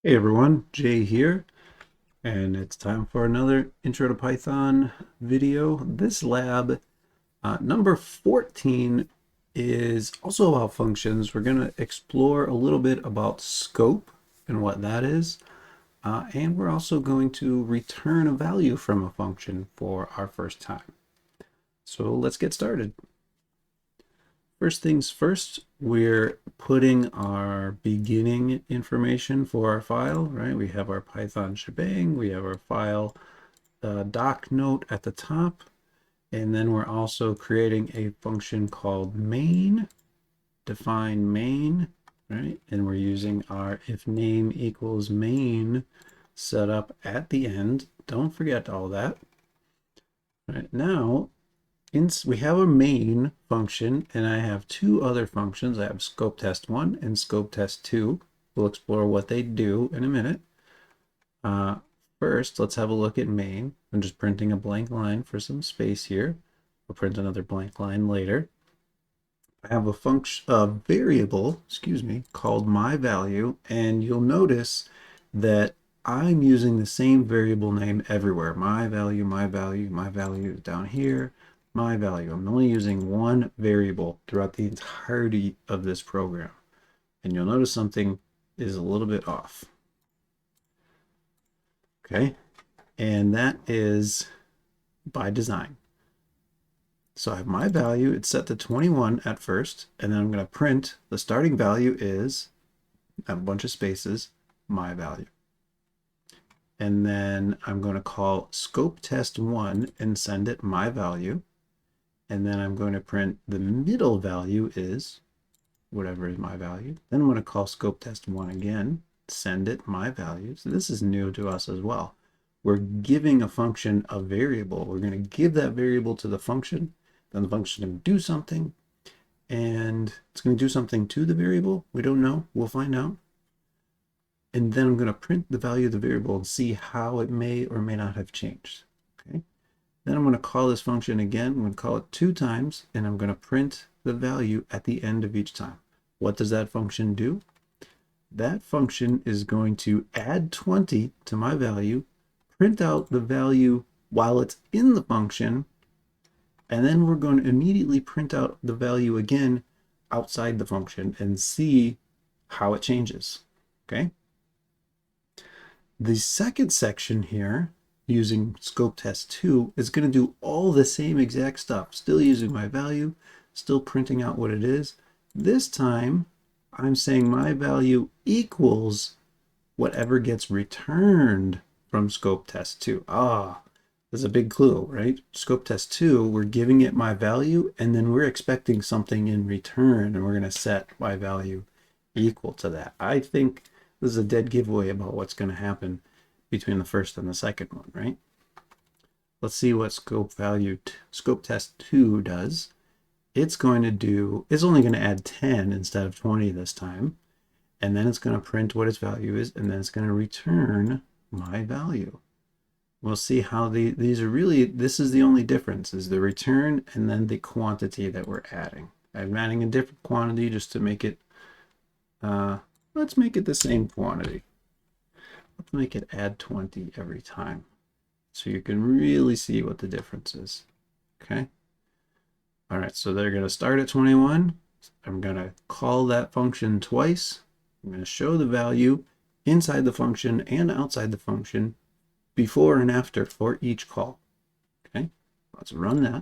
Hey everyone, Jay here, and it's time for another Intro to Python video. This lab, number 14, is also about functions. We're going to explore a little bit about scope and what that is, and we're also going to return a value from a function for our first time. So let's get started. First things first, we're putting our beginning information for our file, right? We have our Python shebang, we have our file doc note at the top, and then we're also creating a function called main, define main, right? And we're using our if name equals main setup at the end. Don't forget all that. Right now, we have a main function, and I have two other functions. I have scope test 1 and scope test 2. We'll explore what they do in a minute. First, let's have a look at main. I'm just printing a blank line for some space here. We'll print another blank line later. I have a function, a variable, called myValue, and you'll notice that I'm using the same variable name everywhere. MyValue, MyValue, MyValue is down here, MyValue. I'm only using one variable throughout the entirety of this program. And you'll notice something is a little bit off. Okay, and that is by design. So I have my value, it's set to 21 at first, and then I'm going to print the starting value is, I have a bunch of spaces, my value. And then I'm going to call scope test 1 and send it my value. And then I'm going to print the middle value is whatever is my value. Then I'm going to call scope test 1 again, send it my value. So this is new to us as well. We're giving a function a variable. We're going to give that variable to the function. Then the function is going to do something, and it's going to do something to the variable. We don't know. We'll find out. And then I'm going to print the value of the variable and see how it may or may not have changed. Okay. Then I'm going to call this function again. I'm going to call it 2 times, and I'm going to print the value at the end of each time. What does that function do? That function is going to add 20 to my value, print out the value while it's in the function, and then we're going to immediately print out the value again outside the function and see how it changes. Okay. The second section here, using scope test 2, is going to do all the same exact stuff, still using my value, still printing out what it is. This time, I'm saying my value equals whatever gets returned from scope test 2. There's a big clue, right? Scope test 2, we're giving it my value, and then we're expecting something in return, and we're going to set my value equal to that. I think this is a dead giveaway about what's going to happen between the first and the second one, right? Let's see what scope test 2 does. It's only going to add 10 instead of 20 this time. And then it's going to print what its value is, and then it's going to return my value. We'll see how these are really, this is the only difference, is the return and then the quantity that we're adding. I'm adding a different quantity just to make it, let's make it the same quantity. Let's make it add 20 every time, so you can really see what the difference is. Okay. All right, so they're going to start at 21. I'm going to call that function twice. I'm going to show the value inside the function and outside the function before and after for each call. Okay, let's run that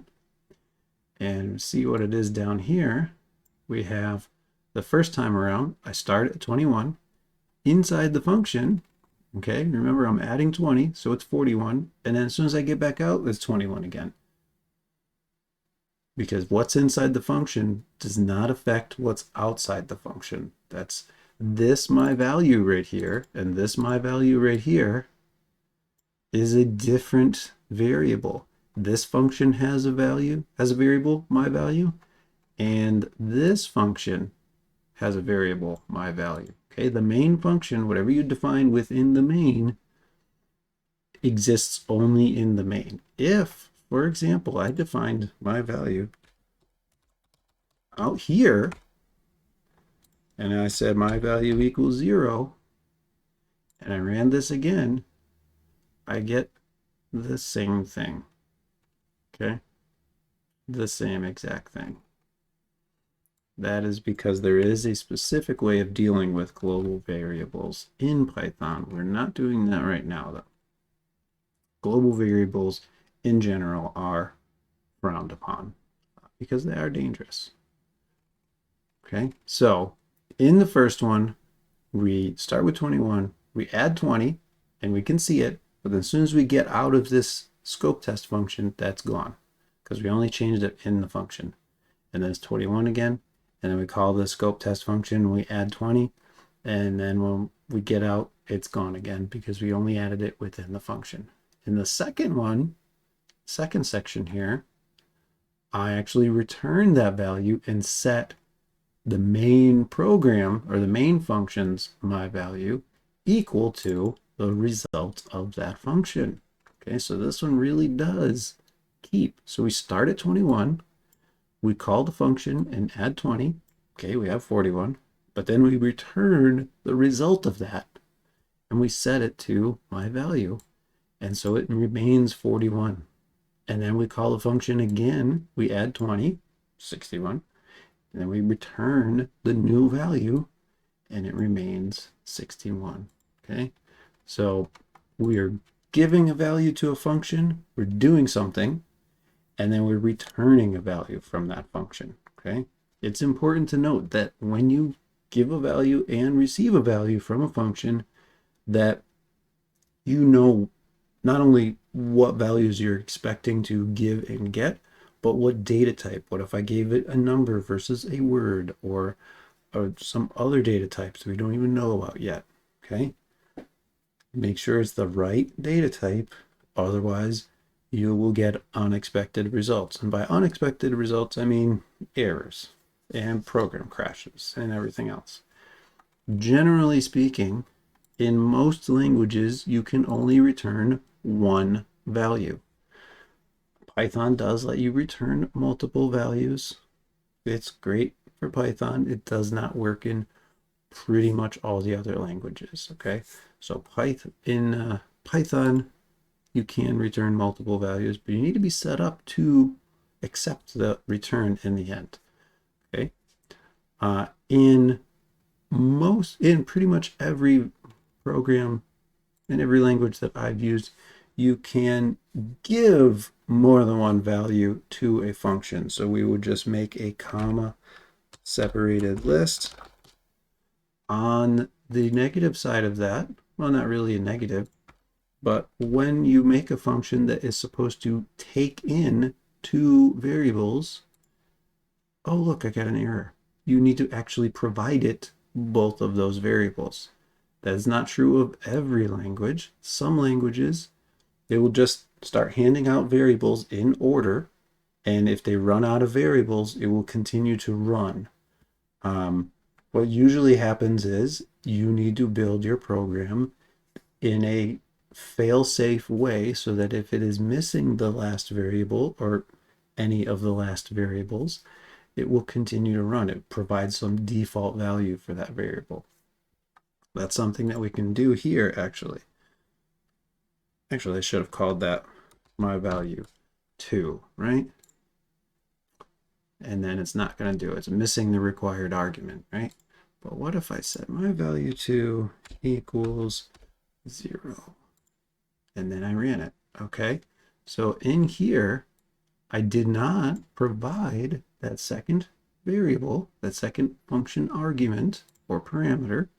and see what it is down here. We have the first time around, I start at 21. Inside the function, okay, remember I'm adding 20, so it's 41. And then as soon as I get back out, it's 21 again. Because what's inside the function does not affect what's outside the function. That's this my value right here, and this my value right here is a different variable. This function has a variable, my value, and this function has a variable, my value. Okay, the main function, whatever you define within the main, exists only in the main. If, for example, I defined my value out here, and I said my value equals 0, and I ran this again, I get the same thing. Okay? The same exact thing. That is because there is a specific way of dealing with global variables in Python. We're not doing that right now, though. Global variables in general are frowned upon because they are dangerous. Okay, so in the first one, we start with 21, we add 20, and we can see it, but as soon as we get out of this scope test function, that's gone because we only changed it in the function. And then it's 21 again, and then we call the scope test function, we add 20, and then when we get out, it's gone again because we only added it within the function. In the second one, second section here, I actually return that value and set the main program or the main function's my value equal to the result of that function. Okay, so this one really does keep. So we start at 21, we call the function and add 20. Okay, we have 41, but then we return the result of that and we set it to my value. And so it remains 41. And then we call the function again, we add 20, 61. And then we return the new value and it remains 61. Okay, so we are giving a value to a function, we're doing something, and then we're returning a value from that function. Okay, it's important to note that when you give a value and receive a value from a function, that you know not only what values you're expecting to give and get, but what data type. What if I gave it a number versus a word, or some other data types we don't even know about yet? Okay, make sure it's the right data type, otherwise you will get unexpected results. And by unexpected results, I mean errors and program crashes and everything else. Generally speaking, in most languages, you can only return one value. Python does let you return multiple values. It's great for Python. It does not work in pretty much all the other languages. Okay, so in Python, you can return multiple values, but you need to be set up to accept the return in the end. Okay, in pretty much every program in every language that I've used, you can give more than one value to a function. So we would just make a comma separated list. On the negative side of that, well, not really a negative, but when you make a function that is supposed to take in two variables, oh, look, I got an error. You need to actually provide it both of those variables. That is not true of every language. Some languages, they will just start handing out variables in order, and if they run out of variables, it will continue to run. What usually happens is you need to build your program in a fail-safe way so that if it is missing the last variable or any of the last variables, it will continue to run. It provides some default value for that variable. That's something that we can do here, actually. Actually, I should have called that my value 2, right? And then it's not going to do it. It's missing the required argument, right? But what if I set my value 2 equals 0? And then I ran it, okay? So in here, I did not provide that second variable, that second function argument or parameter,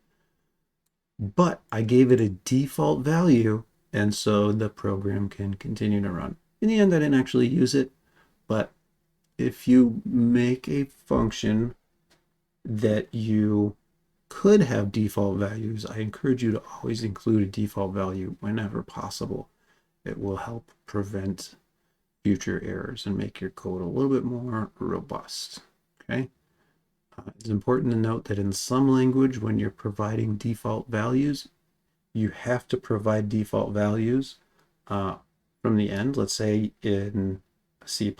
but I gave it a default value, and so the program can continue to run. In the end, I didn't actually use it, but if you make a function that you could have default values, I encourage you to always include a default value whenever possible. It will help prevent future errors and make your code a little bit more robust. Okay. It's important to note that in some language, when you're providing default values, you have to provide default values from the end. Let's say in C++,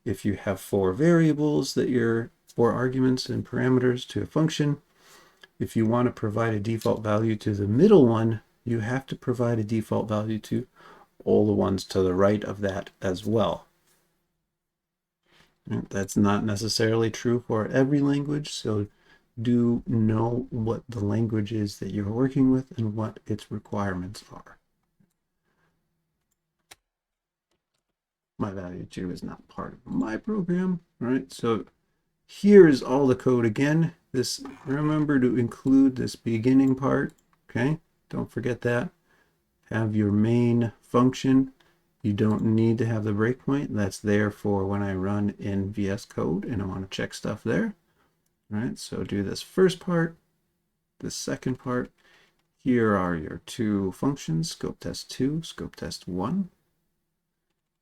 if you have 4 variables that you're 4 arguments and parameters to a function, if you want to provide a default value to the middle one, you have to provide a default value to all the ones to the right of that as well. That's not necessarily true for every language, so do know what the language is that you're working with and what its requirements are. My value 2 is not part of my program. All right, so here is all the code again. This, remember to include this beginning part, okay? Don't forget that. Have your main function. You don't need to have the breakpoint. That's there for when I run in VS Code and I want to check stuff there. All right, so do this first part, the second part. Here are your two functions, scope test 2, scope test 1.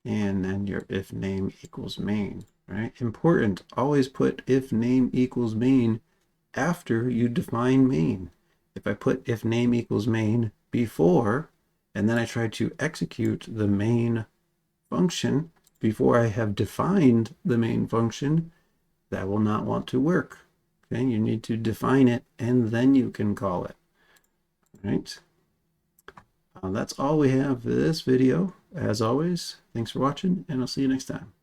And then your if name equals main, right? Important, always put if name equals main after you define main. If I put if name equals main before, and then I try to execute the main function before I have defined the main function, that will not want to work. Okay, you need to define it and then you can call it. All right. That's all we have for this video. As always, thanks for watching, and I'll see you next time.